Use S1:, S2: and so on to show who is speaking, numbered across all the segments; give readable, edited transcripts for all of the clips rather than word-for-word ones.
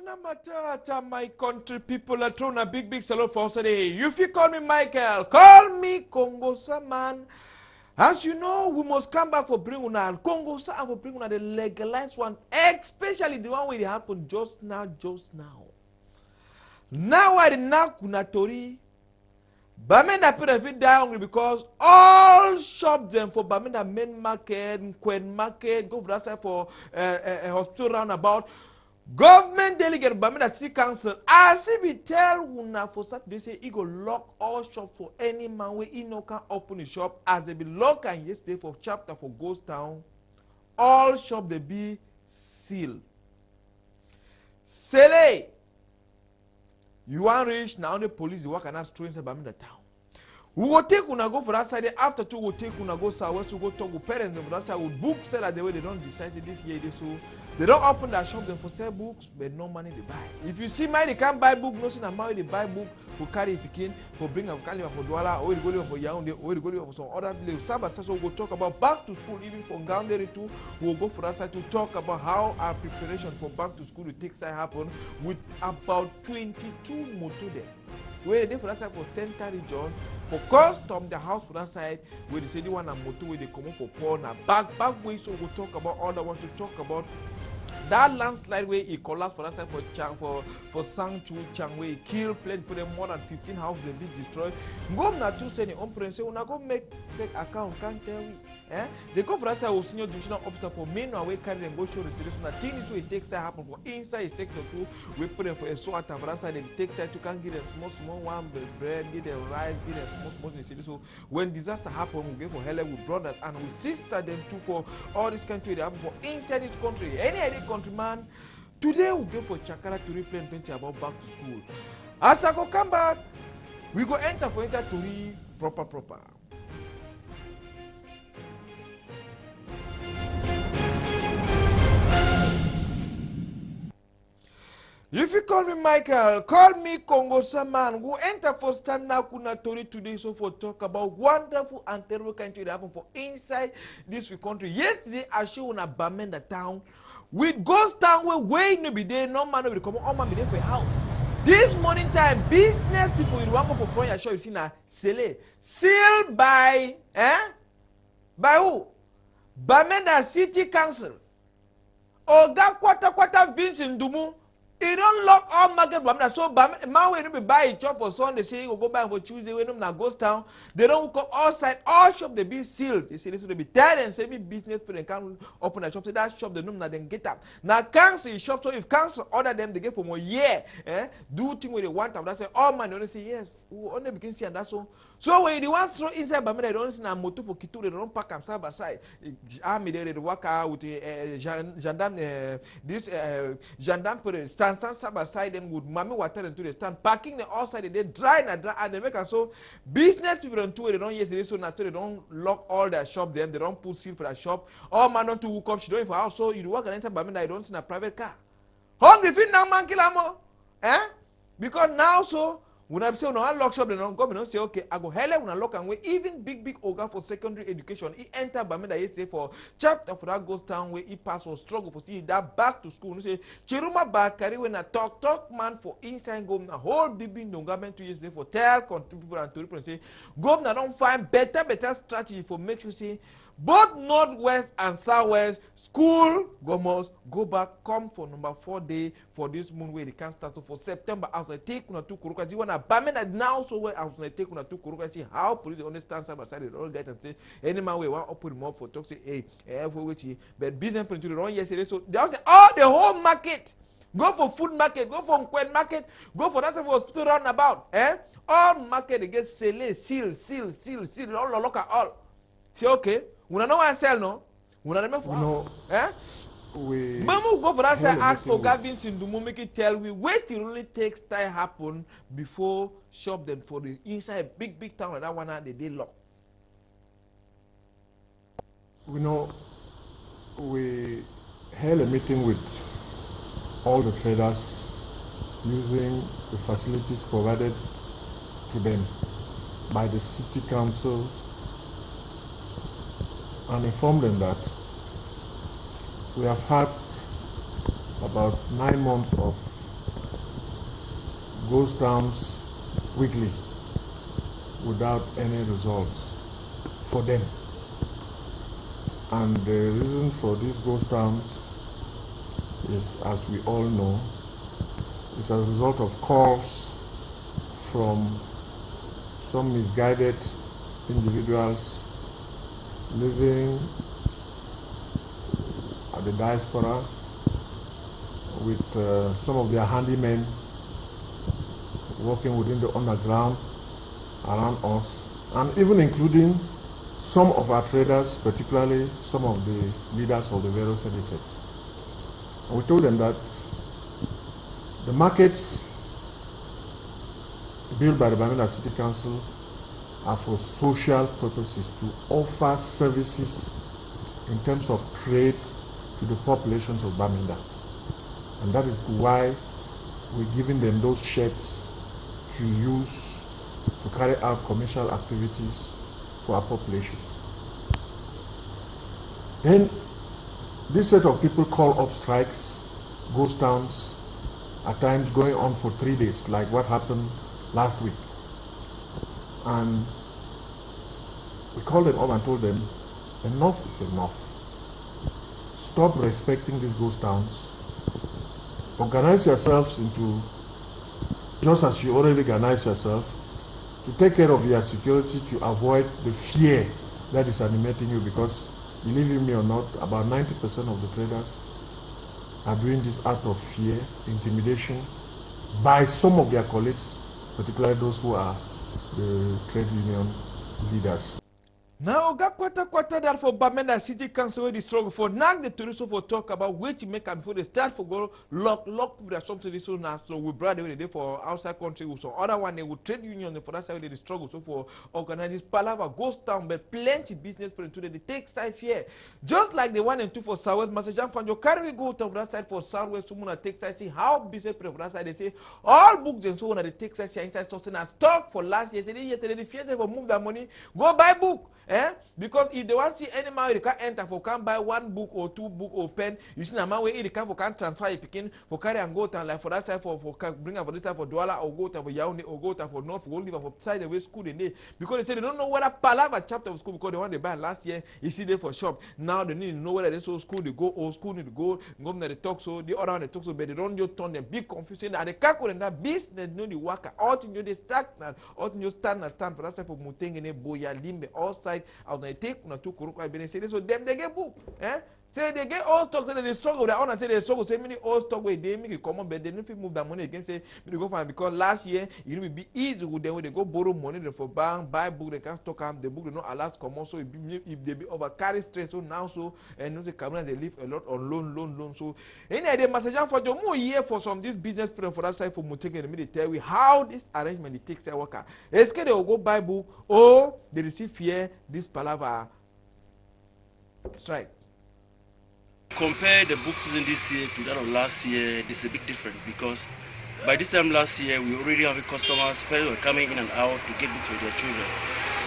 S1: Hakuna Matata, my country people are throwing a big salute for today. If you call me Michael, call me Congo Saman. As you know, we must come back for bring una Congo Sa and for bring una the legalized one, especially the one where it happened just now. Now I did not kuna tori. Bamenda people fit die hungry because all shops them for Bamenda main market, Nkwen market, go for that side for a hospital roundabout. Government delegate Bamenda City Council, as if we tell una for Saturday say he go lock all shop for any man where he no can open the shop as they be locked and yesterday for chapter for Ghost Town. All shop they be sealed. Sele, you want reach now the police the work and that's throwing Bamenda town. We will take una go for that side. After two, we will take una go southwest. We go talk with parents. For that side, we book seller the way they don't decide this year. So they don't open that shop them for sell books, but no money they buy. If you see money, they can't buy book. No, see na money they buy book for carry pikin, for bring up carry for Douala, or you go for Yaoundé, or you go for some other place. So we will talk about back to school, even for Gaunderi too. We will go for that side to talk about how our preparation for back to school to take side happen with about 22 motor there. Where they for that side for center region, for custom the house for that side, where they say the one and motor where they come up for pawn and back way. So we'll talk about all that want to talk about. That landslide where he collapsed for that side for Chang for Sang Chu Chang where he killed plenty put them more than 15 houses they be destroyed. Go na to send the own say una go make account can't tell we. They go for that side with senior divisional officer for main away carry them go show the situation. That thing is where it takes that happen for inside sector 2. We put them for a SWAT for that side they take side to can give them small one bread, give them rice, give them small in the city. So when disaster happen, we go for hell with brothers and we sister them too for all this country they happen for inside this country. Any countryman, today we go for Chakara to replay plenty about back to school. As I go come back, we go enter for inside to read proper. If you call me Michael, call me Congo Saman. We enter for stand now kuna tori today so for talk about wonderful and terrible country that happen for inside this country. Yesterday I show una Bamenda town with Ghost Town where no be there, no man no be come, all man be there for a house. This morning time, business people you want go for front your shop, you see na Sele sealed by by who? Bamenda City Council. Oga kwata Vincent Dumu. He don't lock all market Bamenda. So man when you buy a shop for Sunday, say you go buy for Tuesday when you na Ghost Town. They don't come outside. All shop they be sealed. They say this will be tired and say me business people can't open a shop. Say that shop they know na then get up. Now council shop. So if council order them, they get for more year. Do thing where they want. That's why all man they only say yes. We only begin see and that's all. So when you want throw inside Bamenda, they don't see na motor for Kitu. They don't pack them side by side. Army they work out with gendarme. This gendarme stand side by side them with mommy water into the stand parking the outside they dry and they make us so business people don't do it, they don't yesterday so naturally they don't lock all their shop them, they don't put seal for their shop. All man don't to hook up, she don't for house, so you work and enter Bamenda, you don't see a private car. Hungry fit now man kill amo. Because now so when I say no lock shop, they don't come and say okay, I go hell when I lock and way even big Oga for secondary education. He enter Bamenda yesterday for chapter for that Ghost Town where he pass or struggle for see that back to school. You say Chiruma Bakari when I talk man for inside government whole big government 2 years there for tell country people and to people say government don't find better strategy for make sure say both northwest and southwest school must go back come for number 4 day for this moon where they can start for September. As I take una two kuruka, you wanna Bamenda now so where as I take una two kuruka see how police understand side by side they all get and say any man we want open them up for talk say hey for which but business people run yesterday so they say all the whole market go for food market, go for Nkwen market, go for that for hospital roundabout. All market they get seal all local all. Say okay. We don't know what I sell, no? We don't know for
S2: we
S1: Mamu go for that side, ask Oga Vincent Dumu make it tell we wait till really takes time happen before shop them for the inside big town like that one and they lock.
S2: We held a meeting with all the traders using the facilities provided to them by the city council and informed them that we have had about 9 months of ghost towns weekly without any results for them. And the reason for these ghost towns is, as we all know, is as a result of calls from some misguided individuals living at the diaspora with some of their handymen working within the underground around us, and even including some of our traders, particularly some of the leaders of the various syndicates. And we told them that the markets built by the Bamenda City Council are for social purposes, to offer services in terms of trade to the populations of Bamenda. And that is why we're giving them those sheds to use to carry out commercial activities for our population. Then this set of people call up strikes, ghost towns, at times going on for 3 days, like what happened last week. And we called them up and told them, enough is enough. Stop respecting these ghost towns. Organize yourselves into, just as you already organize yourself, to take care of your security, to avoid the fear that is animating you, because believe me or not, about 90% of the traders are doing this out of fear, intimidation by some of their colleagues, particularly those who are the trade union leaders.
S1: Now, kwata that for Bamenda City Council where the struggle for now the tourists for talk about where to make them before they start for go lock with something so now. So we brought the day for outside country so other one they would trade union for that side they struggle so for organize this palava goes down but plenty business for today they take side here. Just like the 1 and 2 for Southwest Masajan Fan, you carry we go to that side for Southwest someone take side see how business for that side they say all books and so on they take side inside something as stock for last year yesterday the fear they will move that money go buy book. Because if they want to see any man, they can enter for can buy 1 book or 2 book or pen. You see, a man where they can for can transfer a picking for carry and go to like for that side for bring up for this side for Douala or go to for Yaoundé or go to for North for live for side the way school they need. Because they say they don't know whether Palava chapter of school because the one they buy last year you see there for shop. Now they need to know whether they so school they go or school need to go to the talk so the other one they talk so but they don't just turn them big confusing and they can't go in that business know the worker all thing you they start all thing you stand for that side for Mutengene Boya Limbe all side out they take una two kuruku I been say so them they get book say they get all stock say they struggle their own and say they struggle say many all stock where they make it common but they don't fit move that money again say me go find because last year it will be easy with them when they go borrow money them for bank buy book they can stock them the book they not allow common so if they be over carry stress so now so and you know say Cameroon they live a lot on loan so any idea message for the more year for some this business plan for that side for Muteke and me they tell we how this arrangement it takes their worker it's they will go buy book or they receive fear this palava strike.
S3: Compare the book season this year to that of last year, there's a big difference because by this time last year we already have customers, parents were coming in and out to get books for their children.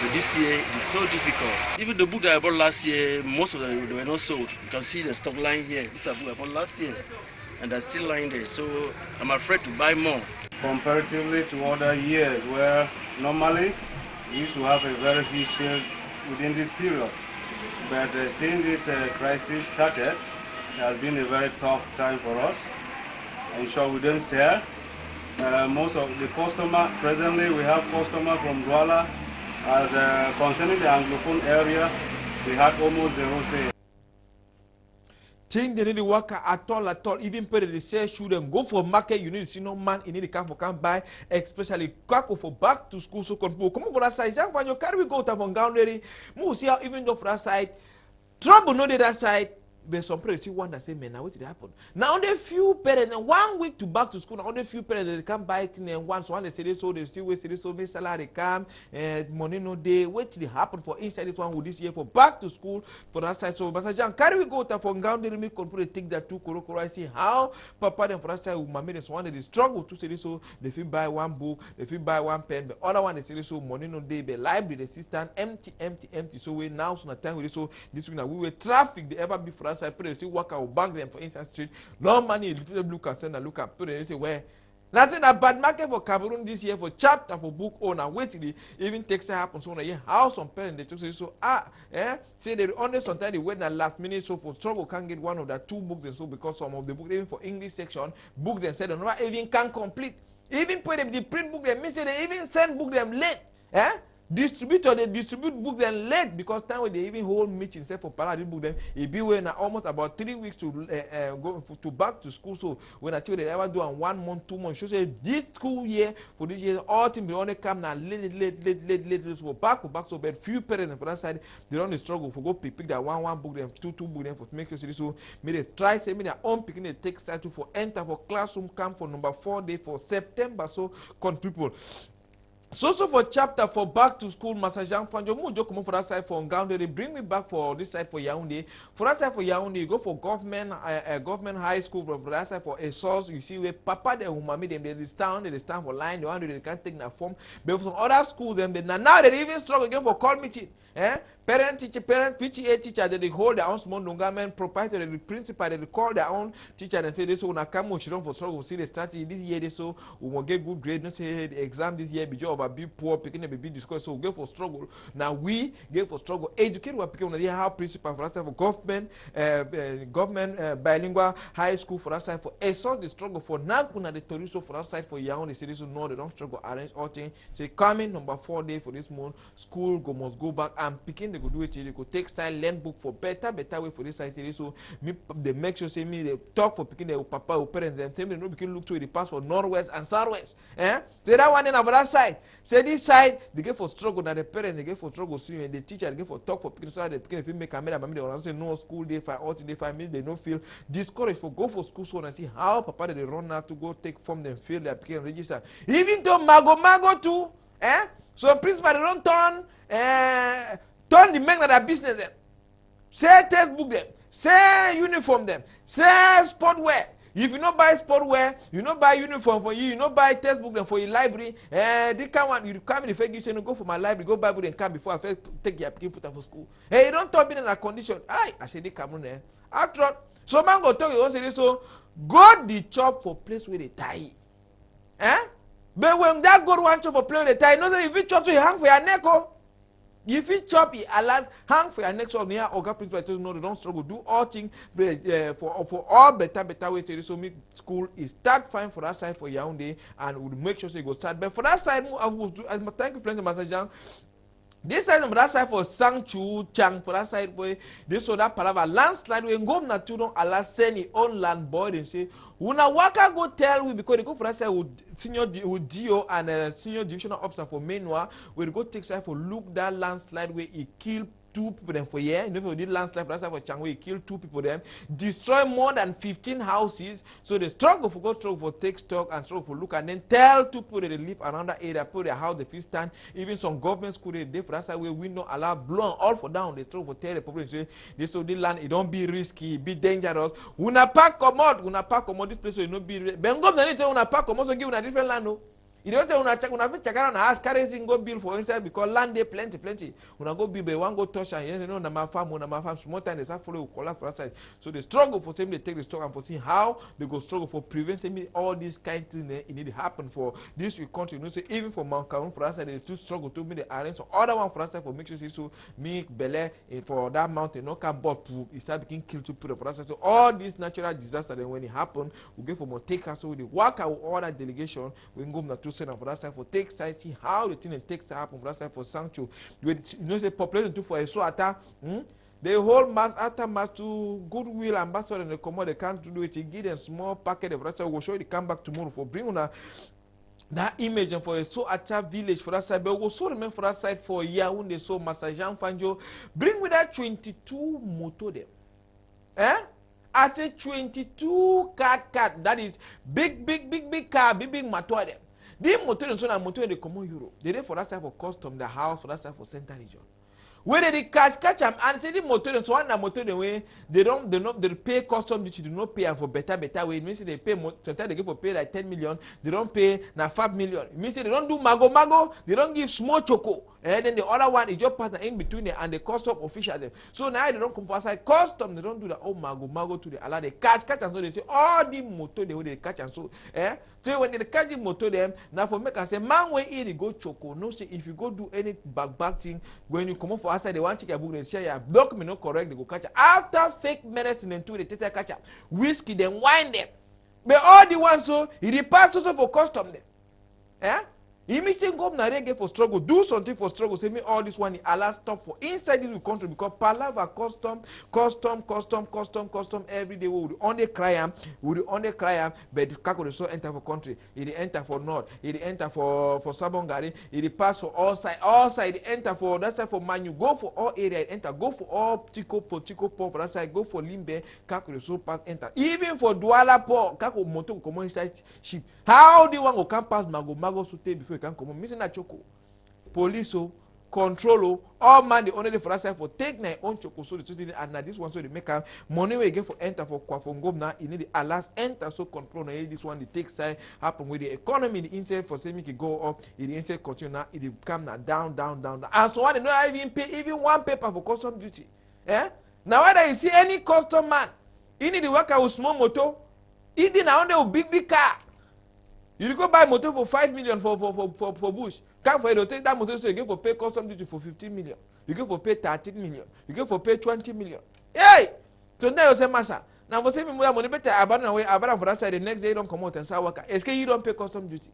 S3: But this year it is so difficult. Even the book that I bought last year, most of them they were not sold. You can see the stock lying here. This is a book I bought last year and they're still lying there. So I'm afraid to buy more.
S4: Comparatively to other years where normally we used to have a very huge sale within this period. But since this crisis started, it has been a very tough time for us. I'm sure we don't sell. Most of the customer, presently we have customers from Douala. As concerning the Anglophone area, we had almost zero sales.
S1: Think they need to work at all. Even pay the sell shoe them go for market. You need to see no man. You need to come buy, especially Kwako for back to school. So come for that side. When you carry we go to Vangaunderi, we see how even though for that side, trouble no that side. But some parents see one that say, man, now what did happen? Now only few parents, 1 week to back to school, now only few parents they can buy it in one. So when they say this, so they still wait, so make salary come, money no day. Wait till it happen for inside this one with this year for back to school for that side. So Masajan carry we go to Fongaun, they make control take that 2 korokoro. I see how Papa them for that side with my parents one they struggle to say this so they feel buy 1 book, they feel buy 1 pen, but other one they say this so money no day, but library they stand empty. So we now so time with this so this week now we will traffic the ever be for I put they still work out bank them for inside street. No money, if you look and send a look at put they say where Nothing a bad market for Cameroon this year for chapter for book owner. Wait till it even takes happen so yeah. How some parents they just say so say they only sometimes they wait at last minute so for struggle can't get one of the two books and so because some of the book even for English section book they said not even can complete. Even put them the print book they miss it, they even send book them late. Distributor they distribute book them late because time when they even hold meetings say for paradise book them it be when almost about 3 weeks to go to back to school. So when I tell you they ever do on 1 month 2 months, so say this school year for this year all things they only come now late so back to back. So but few parents for that side they don't struggle for go pick that one book them two book them for make sure so may they try say me their own picking they take side to for enter for classroom camp for number 4 day for September. So con people. So for chapter for back to school, Master Jean Fanjo, Mujo come for that side for Ngaoundé. They bring me back for this side for Yaoundé. For that side for Yaoundé, you go for government high school. For that side for a source, you see where Papa them who mami them they stand for line. The one they can't take that form. But for some other schools, them they now they even struggle again for call meeting. Parent, PTA teacher, they hold their own small government proprietor, the principal, they call their own teacher and say this so when I come with children for struggle, see the strategy this year, they so we will get good grade, not say the exam this year, be job a bit poor, picking a bit discourse, so we go for struggle. Now we get for struggle, educate what picking on the how principal for us for government bilingual high school for us side for a sort the struggle for now kuna the Toriso for us side for Yaoundé, say this so no, they don't struggle, arrange all things, say coming number 4 day for this month, school must go back and picking the go do it, they go take style, learn book for better way for this side. So me they make sure say me they talk for picking their papa or parents them tell me no begin look to the pass for northwest and southwest. Say that one in over that side. Say this side they get for struggle that the parents they get for struggle see and the teacher they get for talk for picking so they picking if make a made they want say no school they find all they find me they don't feel discouraged for go for school so and see how papa they run now to go take form them feel they picking register. Even though mago too. So principal they don't turn the men that are business them. Say textbook them. Say uniform them. Say sport wear. If you not buy sport wear, you not buy uniform for you not buy textbook them for your library. They can't want you to come in the fake you say no go for my library, go buy book and come before I first take your put them for school. Hey, you don't talk me in a condition. I say they come on there. After all, so man go tell you also say so go the chop for place where they tie. But when that go one chop for place where they tie, no say if you chop so you hang for your neck. If you chop it, alas, hang for your next one near Oga principal. No, they don't struggle. Do all things for all better ways. So make school is start fine for that side for Yaoundé and we'll make sure so you go start. But for that side, I will do as my thank you, friend, Master Jean. This side of that side for Sangchu Chang for that side boy. This so that palaver landslide when go na to don't allow send his own land boy and say una waka go tell we because they go for that side with senior with DO and senior divisional officer for Menua we go take side for look that landslide where he kill 2 people them for year. You know, if you did landslide for that side for Changwe, he killed 2 people them, destroy more than 15 houses. So they struggle for take stock and struggle for look and then tell 2 people that they live around that area, put their house, the fish stand. Even some government school they for that side where we don't allow blow all for down. They struggle for tell the people say this so this land it don't be risky, it be dangerous. Una pack come out this place so it not be. Ben government tell una pack come out so give una different land no. You don't say una fit check around and ask carry go bill for inside because land dey plenty. Una go bill but one go touch and you know na my farm small time they start follow collapse for outside. So they struggle for saying they take the stock and for seeing how they go struggle for preventing all these kind of things it need to happen for this country. You know say even for Mount Cameroon for outside they still struggle to make the arrange so other one for outside for make sure say so make Bele for that mountain no can but it start being killed to put up for outside. So all these natural disasters then when it happen we go for more take us so we work out all that delegation we go na to send for that side for take side see how the thing takes happen for that side for Sancho. You know the population too for a so attack. They hold mass after mass to goodwill ambassador and they come out they can't do it. They give them small packet of that side. We'll show you they come back tomorrow for bring on that image and for a so attack village for that side. But we'll so remember for that side for Yaoundé so Master Jean Fanjo bring with that 22 moto them. I say 22 cat that is big car big motor them. The motor and so na motor they come on Europe. They dey for that side for custom, the house for that side for center region. Where they catch am and say the motor dem so one na motor dem wey they pay custom duty, they no pay am for better way. It means they pay sometimes they give for pay like 10 million, they don't pay na 5 million. It means they don't do mago, they don't give small choco. And then the other one is just partner in between them and the custom official them. So now they don't come for outside custom, they don't do that mago to the allow they catch and so they say all the motor they catch and so so when they catch the motor them now for make I say man when he go choco no say if you go do any back thing when you come up for outside they want check your book they say your document not correct they go catch after fake medicine and two they take catch whiskey then wine them but all the ones so he pass also for custom them he may say go na reggae for struggle, do something for struggle. Say me all this one he allow stop for inside this country because palava custom every day we will only cry am, but kako so enter for country. He enter for north, he enter for Sabongari, he pass for all side, he enter for that side for Manu, go for all area, enter, go for all Tico for that side, go for Limbe, kako so pass enter. Even for Douala Po, kako moto come inside ship. How the one go come pass mago so before can come missing a choco police control all man the only for us for take my own choco so the and now this one so they make money we get for enter for kwafongom now you need the alas enter so control now this one the take side happen with the economy the inside for say make it go up it inside continue now it come now down and so one they don't even pay even one paper for custom duty now whether you see any custom man you need the worker with small motor he did now on the big car. You go buy motor for 5 million for bush. Come for you take that motor so you go for pay custom duty for 15 million. You go for pay 13 million. You go for pay 20 million. Hey! So now you say massa. Now for say me money better abandon for that side the next day you don't come out and say worker. Est-ce que you don't pay custom duty?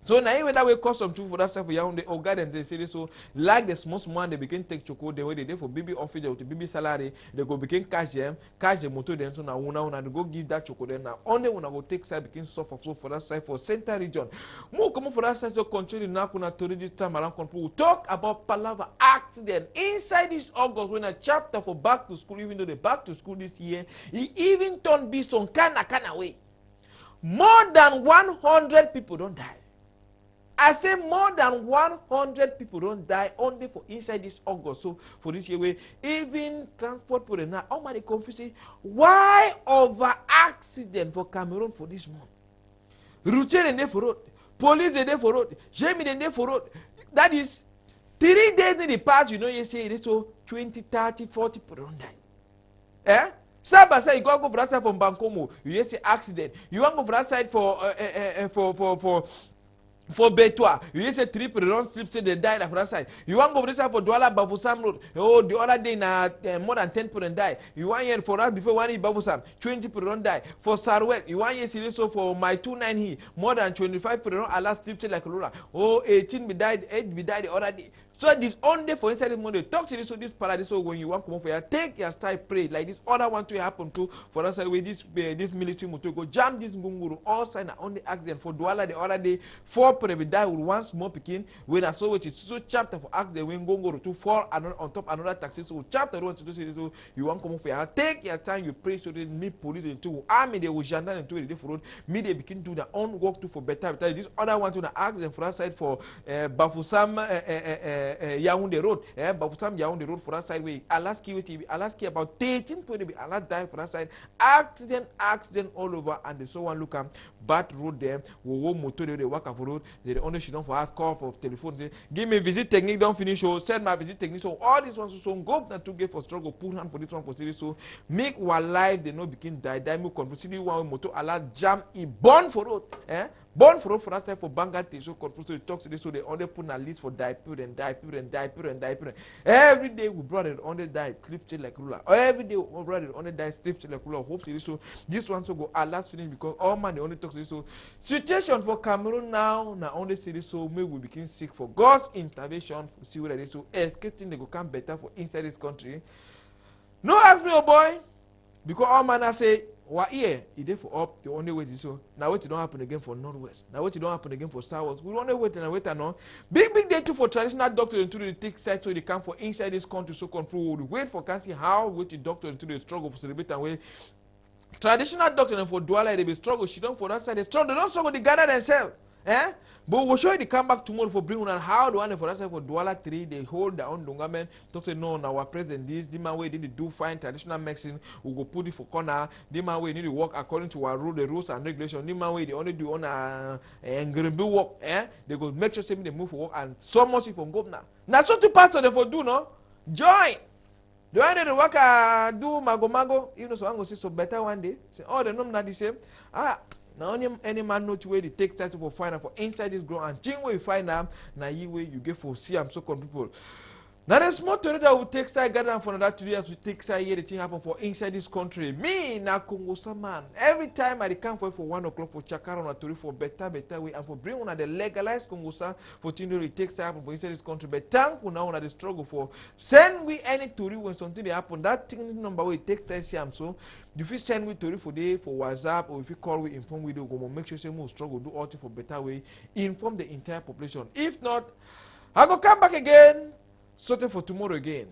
S1: So now even that way custom too for that stuff for Yaoundé or guidance they say so like the small one they begin take choco the way they do for baby office or to baby salary they go begin cash the motor then so now una they go give that choco then now only when I go take side begin suffer so for that side for center region. More come for that side so continue now kuna to this time around we talk about Palava accident inside this August when a chapter for back to school even though they back to school this year he even turned beast on kind way. More than 100 people don't die. I say more than 100 people don't die only for inside this August. So for this year, we even transport for the now. Oh my, confusing. Why over accident for Cameroon for this month? Routier and they for road, police and they for road, Jamie and they for road. That is 3 days in the past. You know, you say it so 20, 30, 40 people don't die. Saba say you go for that side from Bankomo. You say accident. You want go for that side for Betwa, you say 3 people don't sleep till they die for that side. You want to go for Douala Bafoussam Road. Oh, the other day more than 10 people die. You want here for that before one in Bafoussam, 20 people don't die. For Sarwet, you want here so for my 29 here, more than 25 people don't allow sleep till like Lula. Oh, 18 be died, 8 be died the other day. So this only for inside the Monday. Talk to this so this paradise so when you want to come over here, take your style, pray like this other one to happen to for us where this military motor go jam this gunguru all sign on the accident for Douala the other day 4 people die with one small picking when I saw it so chapter for accident when gunguru to fall on top another taxi so chapter one to do so you want to come over here, take your time, you pray so they meet police into army they will gendarme into the different road me they begin to do their own work to for better this other one to the accident for that side for Bafoussam Yaoundé Road, but some Yaoundé Road for that side way. Alaska about 13 people be allowed die for that side. Accident all over, and they so one look at bad road there. We motor they work for road. They only she don't for us call for telephone. Say, give me visit technique. Don't finish. So send my visit technique. So all these ones so go na to get for struggle. Put hand for this one for series. So make our life they no begin die. Me confuse one motor allowed jam. He born for road. Born for that time for Bangladesh, so confused. So they talk to this, so they only put a list for die. Every day we brought it on the die, clip chill like ruler. Every day we brought it on the die, clip chill like ruler. Hopefully, so this one so go last finish because all man they only talk to this. So situation for Cameroon now only see this, so maybe we begin seek for God's intervention. See what it is. So escaping they go come better for inside this country. No ask me, oh boy, because all man I say. What here? It for up the only way is so. Now what it don't happen again for Northwest. Now what it don't happen again for Southwest. We only wait and on. Big day too for traditional doctors into the take side so they come for inside this country so control. We wait for can see how with the doctor into the struggle for celebrate and way. Traditional doctor and for Douala they be struggle. She don't for that side they struggle. They don't struggle. They gather themselves. Eh? But we'll show you the comeback tomorrow for bring on how the one for us for Douala 3, they hold their own government, talk to no, now our president this, the man way did do fine traditional medicine, we go put it for corner, the man way need to work according to our rule, the rules and regulations, the man way they only do on work, they go make sure they move for work and so much if on governor. Now so two parts of them for do no join. The one they work do mago, you know, so I'm gonna see so better one day. Say, oh, the number not the same. Now only any man know to where they take time for find out for inside this ground and thing where you find out, now you way you get for see am so come people. Now the small story that will take side gather for another 2 years we take side here the thing happen for inside this country. Me na Kongosa man. Every time I come for 1 o'clock for Chakara on a story for better way and for bring on the legalized Kongosa for thing it takes happen for inside this country. But thank you now on the struggle for send we any story when something they happen. That thing number we take side see am so. If you send we story for day for WhatsApp or if you call we inform we do go make sure say more struggle do all thing for better way inform the entire population. If not, I go come back again. Sorted for tomorrow again.